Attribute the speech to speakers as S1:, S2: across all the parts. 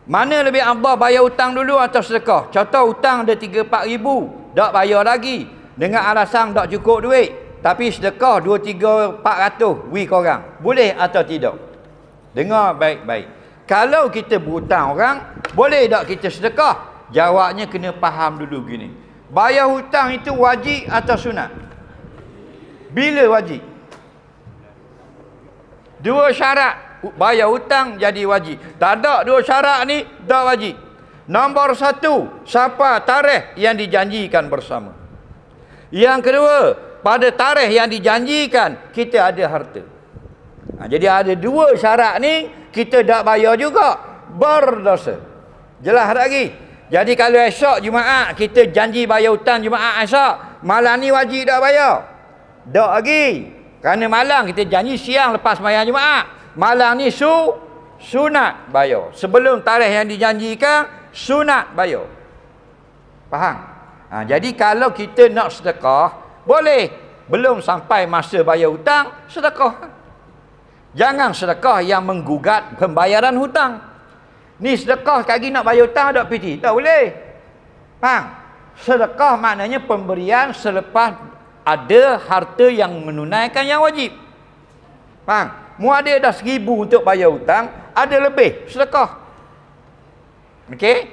S1: Mana lebih afdal, bayar hutang dulu atau sedekah? Contoh hutang ada 3-4 ribu, tak bayar lagi dengan alasan tak cukup duit, tapi sedekah 2-3-400 korang, boleh atau tidak? Dengar baik-baik. Kalau kita berhutang orang, boleh tak kita sedekah? Jawabnya kena faham dulu gini. Bayar hutang itu wajib atau sunat? Bila wajib? 2 syarat bayar hutang jadi wajib. Tak ada 2 syarat ni, tak wajib. Nombor 1, siapa tarikh yang dijanjikan bersama. Yang kedua, pada tarikh yang dijanjikan kita ada harta. Jadi ada 2 syarat ni, kita tak bayar juga, berdosa. Jelas lagi. Jadi kalau esok Jumaat kita janji bayar hutang Jumaat esok, malam ni wajib tak bayar? Tak lagi. Kerana malam kita janji siang lepas sembahyang Jumaat, malam ni sunat bayar. Sebelum tarikh yang dijanjikan, sunat bayar. Faham? Jadi kalau kita nak sedekah, boleh. Belum sampai masa bayar hutang, sedekah. Jangan sedekah yang menggugat pembayaran hutang. Ni sedekah sekali nak bayar hutang, tak piti. Tak boleh. Faham? Sedekah maknanya pemberian selepas ada harta yang menunaikan yang wajib. Faham? Mu ada dah 1,000 untuk bayar hutang, ada lebih, sedekah. Okey?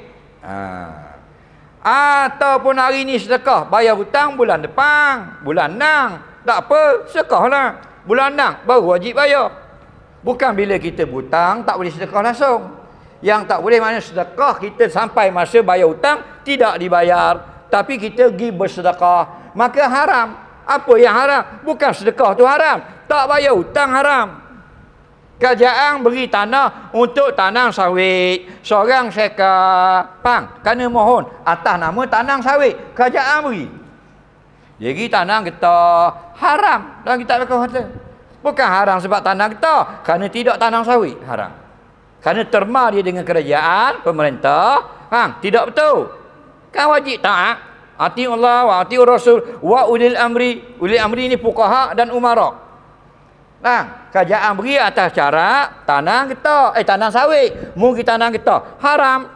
S1: Ataupun hari ni sedekah, bayar hutang bulan depan, bulan 6. Tak apa, sedekahlah. Bulan 6 baru wajib bayar. Bukan bila kita berhutang tak boleh sedekah langsung. Yang tak boleh maknanya sedekah kita sampai masa bayar hutang tidak dibayar, tapi kita pergi bersedekah, maka haram. Apa yang haram? Bukan sedekah tu haram, tak bayar hutang haram. Kerajaan beri tanah untuk tanam sawit, seorang seka, kena mohon atas nama tanam sawit, kerajaan beri. Jadi tanam getah haram dalam kitab fiqh kata. Bukan haram sebab tanam getah, kerana tidak tanam sawit haram. Kerana terma dia dengan kerajaan, pemerintah, tidak betul. Kan wajib taat. Ati Allah wa ati Rasul wa ulil amri. Ulil amri ni fuqaha dan umara. Kerajaan beri atas cara tanam getah, tanam sawit. Mungkin tanam getah haram.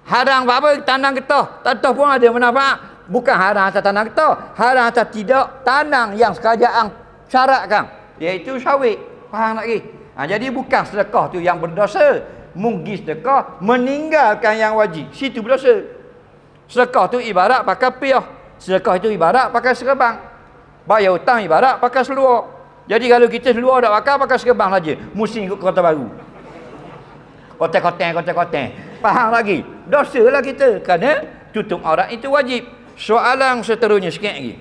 S1: Haram apa tanam getah? Tak tahu pun ada manfaat. Bukan haram atas tanam getah, haram atas tidak tanam yang kerajaan syaratkan, iaitu sawit. Faham lagi? Jadi bukan sedekah tu yang berdosa. Mungkin sedekah meninggalkan yang wajib, situ berdosa. Sedekah tu ibarat pakai piah. Sedekah itu ibarat pakai serbang. Bayar hutang ibarat pakai seluar. Jadi kalau kita seluar tak pakai serbang saja, musim ikut Kota Baru. Kotak-kotak. Faham lagi? Dosalah kita kerana tutup aurat itu wajib. Soalan seterusnya sikit lagi.